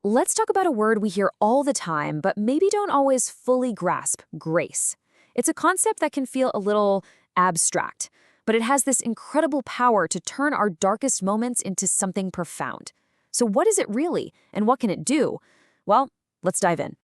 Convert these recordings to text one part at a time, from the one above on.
let's talk about a word we hear all the time, but maybe don't always fully grasp: grace. It's a concept that can feel a little abstract, but it has this incredible power to turn our darkest moments into something profound. So what is it really, and what can it do? Well, let's dive in.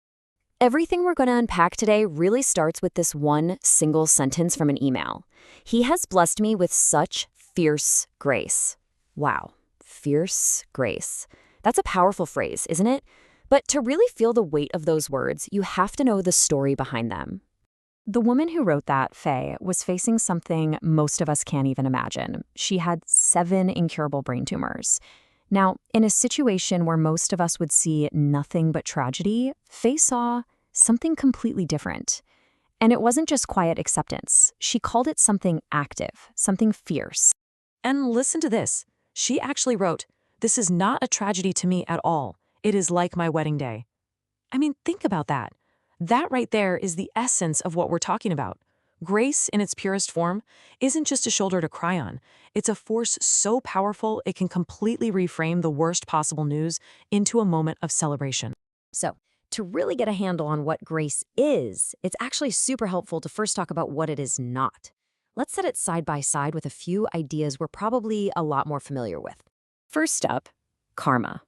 Everything we're going to unpack today really starts with this one single sentence from an email. He has blessed me with such fierce grace. Wow, fierce grace. That's a powerful phrase, isn't it? But to really feel the weight of those words, you have to know the story behind them. The woman who wrote that, Faye, was facing something most of us can't even imagine. She had 7 incurable brain tumors. Now, in a situation where most of us would see nothing but tragedy, Faye saw something completely different. And it wasn't just quiet acceptance. She called it something active, something fierce. And listen to this. She actually wrote, "This is not a tragedy to me at all. It is like my wedding day." I mean, think about that. That right there is the essence of what we're talking about. Grace, in its purest form, isn't just a shoulder to cry on. It's a force so powerful it can completely reframe the worst possible news into a moment of celebration. So, to really get a handle on what grace is, it's actually super helpful to first talk about what it is not. Let's set it side by side with a few ideas we're probably a lot more familiar with. First up, karma.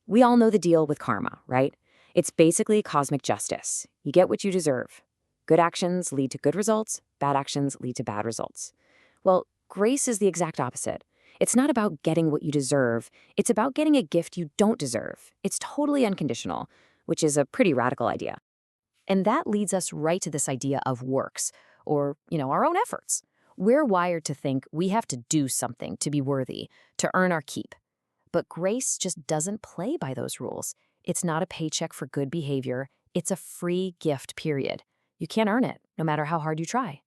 We all know the deal with karma, right? It's basically cosmic justice. You get what you deserve. Good actions lead to good results, bad actions lead to bad results. Well, grace is the exact opposite. It's not about getting what you deserve. It's about getting a gift you don't deserve. It's totally unconditional, which is a pretty radical idea. And that leads us right to this idea of works, or, our own efforts. We're wired to think we have to do something to be worthy, to earn our keep. But grace just doesn't play by those rules. It's not a paycheck for good behavior. It's a free gift, period. You can't earn it, no matter how hard you try.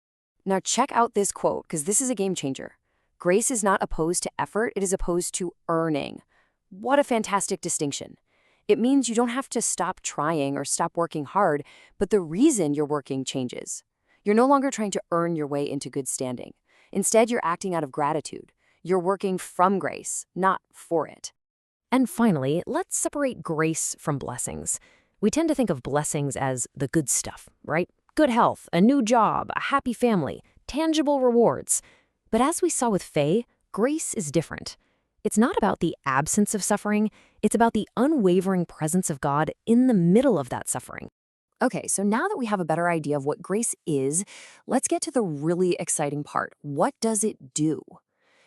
Now check out this quote, because this is a game changer. Grace is not opposed to effort, it is opposed to earning. What a fantastic distinction. It means you don't have to stop trying or stop working hard, but the reason you're working changes. You're no longer trying to earn your way into good standing. Instead, you're acting out of gratitude. You're working from grace, not for it. And finally, let's separate grace from blessings. We tend to think of blessings as the good stuff, right? Good health, a new job, a happy family, tangible rewards. But as we saw with Faye, grace is different. It's not about the absence of suffering, it's about the unwavering presence of God in the middle of that suffering. Okay, so now that we have a better idea of what grace is, let's get to the really exciting part. What does it do?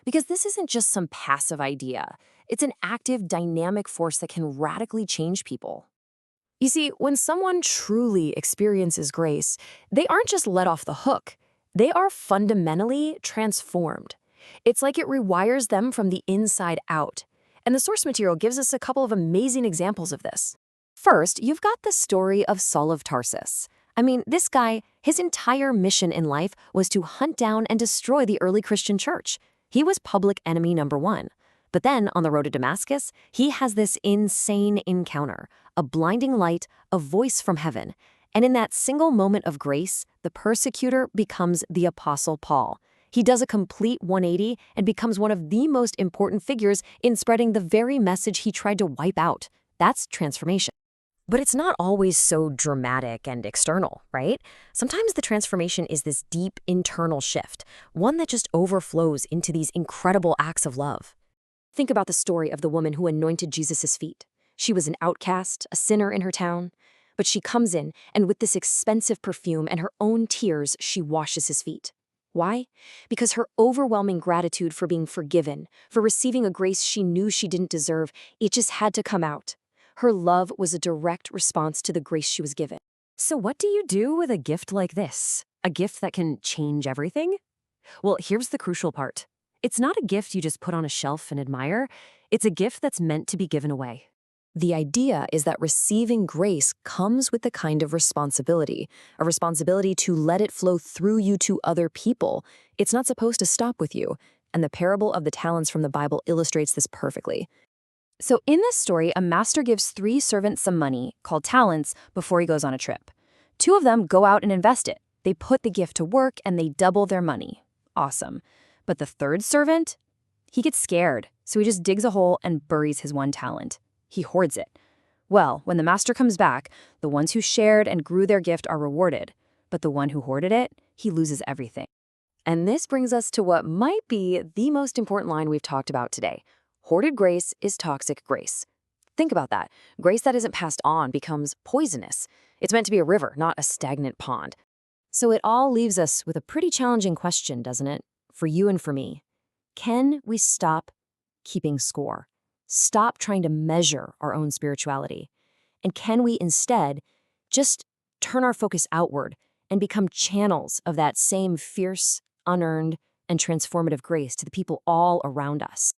Because this isn't just some passive idea. It's an active, dynamic force that can radically change people. You see, when someone truly experiences grace, they aren't just let off the hook. They are fundamentally transformed. It's like it rewires them from the inside out. And the source material gives us a couple of amazing examples of this. First, you've got the story of Saul of Tarsus. I mean, this guy, his entire mission in life was to hunt down and destroy the early Christian church. He was public enemy number 1. But then, on the road to Damascus, he has this insane encounter, a blinding light, a voice from heaven. And in that single moment of grace, the persecutor becomes the Apostle Paul. He does a complete 180 and becomes one of the most important figures in spreading the very message he tried to wipe out. That's transformation. But it's not always so dramatic and external, right? Sometimes the transformation is this deep internal shift, one that just overflows into these incredible acts of love. Think about the story of the woman who anointed Jesus' feet. She was an outcast, a sinner in her town, but she comes in, and with this expensive perfume and her own tears, she washes his feet. Why? Because her overwhelming gratitude for being forgiven, for receiving a grace she knew she didn't deserve, it just had to come out. Her love was a direct response to the grace she was given. So what do you do with a gift like this? A gift that can change everything? Well, here's the crucial part. It's not a gift you just put on a shelf and admire. It's a gift that's meant to be given away. The idea is that receiving grace comes with a kind of responsibility, a responsibility to let it flow through you to other people. It's not supposed to stop with you, and the parable of the talents from the Bible illustrates this perfectly. So in this story, a master gives 3 servants some money, called talents, before he goes on a trip. 2 of them go out and invest it. They put the gift to work and they double their money. Awesome. But the 3rd servant? He gets scared, so he just digs a hole and buries his 1 talent. He hoards it. Well, when the master comes back, the ones who shared and grew their gift are rewarded, but the one who hoarded it, he loses everything. And this brings us to what might be the most important line we've talked about today. Hoarded grace is toxic grace. Think about that. Grace that isn't passed on becomes poisonous. It's meant to be a river, not a stagnant pond. So it all leaves us with a pretty challenging question, doesn't it? For you and for me. Can we stop keeping score? Stop trying to measure our own spirituality? And can we instead just turn our focus outward and become channels of that same fierce, unearned, and transformative grace to the people all around us?